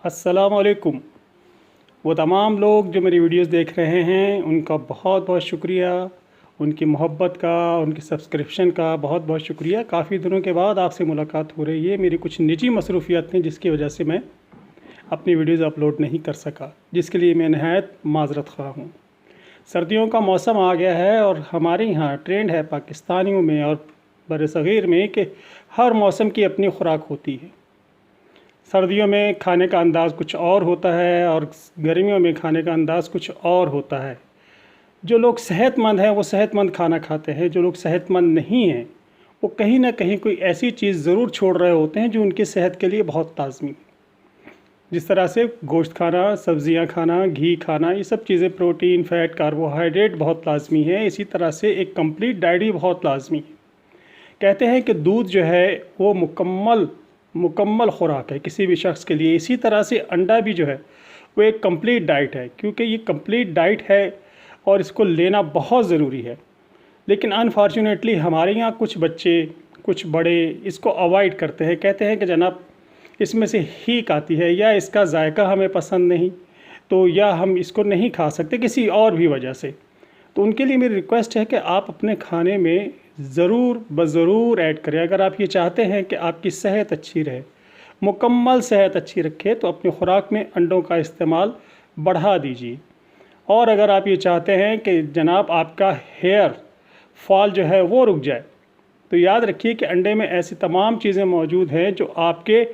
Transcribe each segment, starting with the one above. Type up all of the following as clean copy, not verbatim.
अस्सलामुअलैकुम। वो तमाम लोग जो मेरी वीडियोस देख रहे हैं उनका बहुत बहुत शुक्रिया, उनकी मोहब्बत का, उनकी सब्सक्रिप्शन का बहुत बहुत शुक्रिया। काफ़ी दिनों के बाद आपसे मुलाकात हो रही है। मेरी कुछ निजी मसरूफियात थी जिसकी वजह से मैं अपनी वीडियोस अपलोड नहीं कर सका, जिसके लिए मैं नहायत माज़रत ख़्वाह हूँ। सर्दियों का मौसम आ गया है और हमारे यहाँ ट्रेंड है पाकिस्तानियों में और बरसग़ीर में कि हर मौसम की अपनी खुराक होती है। सर्दियों में खाने का अंदाज़ कुछ और होता है और गर्मियों में खाने का अंदाज़ कुछ और होता है। जो लोग सेहतमंद हैं वो सेहतमंद खाना खाते हैं, जो लोग सेहतमंद नहीं हैं वो कहीं ना कहीं कोई ऐसी चीज़ ज़रूर छोड़ रहे होते हैं जो उनकी सेहत के लिए बहुत लाज़मी। जिस तरह से गोश्त खाना, सब्ज़ियाँ खाना, घी खाना, ये सब चीज़ें प्रोटीन, फ़ैट, कार्बोहाइड्रेट बहुत लाज़मी है। इसी तरह से एक कंप्लीट डाइट भी बहुत लाज़मी है। कहते हैं कि दूध जो है वो मुकम्मल ख़ुराक है किसी भी शख्स के लिए। इसी तरह से अंडा भी जो है वो एक कंप्लीट डाइट है, क्योंकि ये कंप्लीट डाइट है और इसको लेना बहुत ज़रूरी है। लेकिन अनफॉर्चुनेटली हमारे यहाँ कुछ बच्चे, कुछ बड़े इसको अवॉइड करते हैं। कहते हैं कि जनाब इसमें से हीक आती है, या इसका जायका हमें पसंद नहीं, तो या हम इसको नहीं खा सकते किसी और भी वजह से। तो उनके लिए मेरी रिक्वेस्ट है कि आप अपने खाने में ज़रूर ऐड करें। अगर आप ये चाहते हैं कि आपकी सेहत अच्छी रहे, मुकम्मल सेहत अच्छी रखे, तो अपनी ख़ुराक में अंडों का इस्तेमाल बढ़ा दीजिए। और अगर आप ये चाहते हैं कि जनाब आपका हेयर फॉल जो है वो रुक जाए, तो याद रखिए कि अंडे में ऐसी तमाम चीज़ें मौजूद हैं जो आपके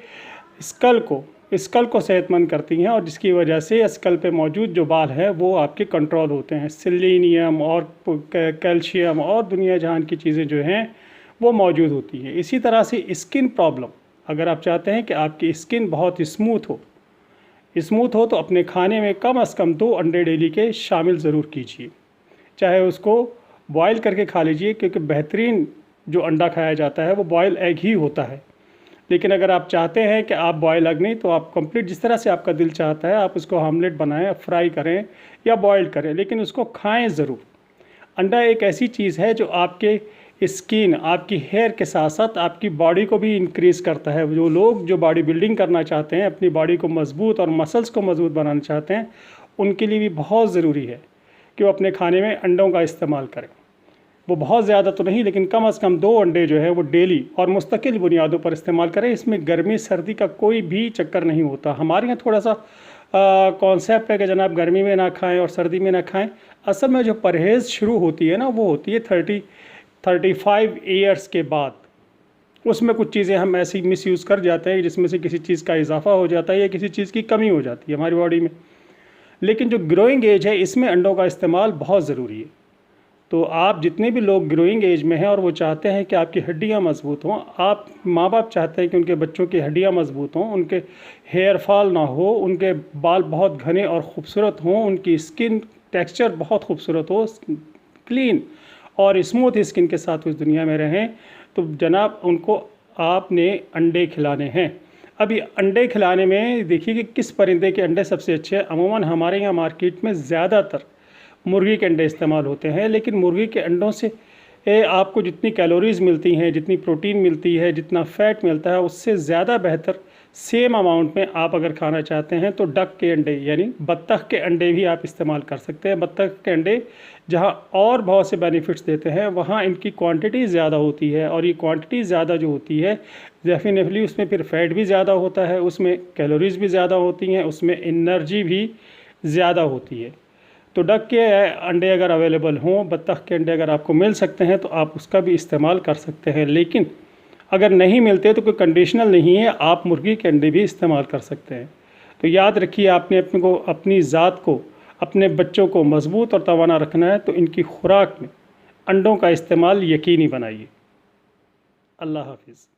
स्कल को सेहतमंद करती हैं और जिसकी वजह से स्कल पे मौजूद जो बाल हैं वो आपके कंट्रोल होते हैं। सेलेनियम और कैल्शियम और दुनिया जहान की चीज़ें जो हैं वो मौजूद होती हैं। इसी तरह से स्किन प्रॉब्लम, अगर आप चाहते हैं कि आपकी स्किन बहुत स्मूथ हो तो अपने खाने में कम से कम 2 अंडे डेली के शामिल ज़रूर कीजिए। चाहे उसको बॉयल करके खा लीजिए, क्योंकि बेहतरीन जो अंडा खाया जाता है वो बॉयल एग ही होता है। लेकिन अगर आप चाहते हैं कि आप बॉयल एग नहीं, तो आप कंप्लीट जिस तरह से आपका दिल चाहता है आप उसको ऑमलेट बनाएं, फ्राई करें या बॉयल करें, लेकिन उसको खाएं ज़रूर। अंडा एक ऐसी चीज़ है जो आपके स्किन, आपकी हेयर के साथ साथ आपकी बॉडी को भी इंक्रीज़ करता है। जो लोग जो बॉडी बिल्डिंग करना चाहते हैं, अपनी बॉडी को मज़बूत और मसल्स को मज़बूत बनाना चाहते हैं, उनके लिए भी बहुत ज़रूरी है कि वो अपने खाने में अंडों का इस्तेमाल करें। वो बहुत ज़्यादा तो नहीं, लेकिन कम से कम 2 अंडे जो है वो डेली और मुस्तकिल बुनियादों पर इस्तेमाल करें। इसमें गर्मी सर्दी का कोई भी चक्कर नहीं होता। हमारे यहाँ थोड़ा सा कॉन्सेप्ट है कि जनाब गर्मी में ना खाएं और सर्दी में ना खाएं। असल में जो परहेज़ शुरू होती है ना, वो होती है 35 ईयर्स के बाद। उसमें कुछ चीज़ें हम ऐसी मिसयूज़ कर जाते हैं जिसमें से किसी चीज़ का इजाफा हो जाता है या किसी चीज़ की कमी हो जाती है हमारी बॉडी में। लेकिन जो ग्रोइंग एज है इसमें अंडों का इस्तेमाल बहुत ज़रूरी है। तो आप जितने भी लोग ग्रोइंग एज में हैं और वो चाहते हैं कि आपकी हड्डियां मज़बूत हों, आप माँ बाप चाहते हैं कि उनके बच्चों की हड्डियां मज़बूत हों, उनके हेयर फॉल ना हो, उनके बाल बहुत घने और ख़ूबसूरत हों, उनकी स्किन टेक्सचर बहुत खूबसूरत हो, क्लीन और स्मूथ स्किन के साथ इस दुनिया में रहें, तो जनाब उनको आपने अंडे खिलाने हैं। अभी अंडे खिलाने में देखिए कि किस परिंदे के अंडे सबसे अच्छे हैं। अमूमन हमारे यहाँ मार्केट में ज़्यादातर मुर्गी के अंडे इस्तेमाल होते हैं, लेकिन मुर्गी के अंडों से आपको जितनी कैलोरीज़ मिलती हैं, जितनी प्रोटीन मिलती है, जितना फ़ैट मिलता है, उससे ज़्यादा बेहतर सेम अमाउंट में आप अगर खाना चाहते हैं तो डक के अंडे यानी बत्तख के अंडे भी आप इस्तेमाल कर सकते हैं। बत्तख के अंडे जहां और बहुत से बेनिफिट्स देते हैं, वहां इनकी क्वांटिटी ज़्यादा होती है, और ये क्वांटिटी ज़्यादा जो होती है डेफिनेटली उसमें फिर फ़ैट भी ज़्यादा होता है, उसमें कैलोरीज़ भी ज़्यादा होती हैं, उसमें एनर्जी भी ज़्यादा होती है। तो डक के अंडे अगर अवेलेबल हों, बत्तख के अंडे अगर आपको मिल सकते हैं तो आप उसका भी इस्तेमाल कर सकते हैं। लेकिन अगर नहीं मिलते तो कोई कंडीशनल नहीं है, आप मुर्गी के अंडे भी इस्तेमाल कर सकते हैं। तो याद रखिए, आपने अपनी ज़ात को, अपने बच्चों को मज़बूत और तवाना रखना है तो इनकी खुराक में अंडों का इस्तेमाल यकीनी बनाइए। अल्लाह हाफिज़।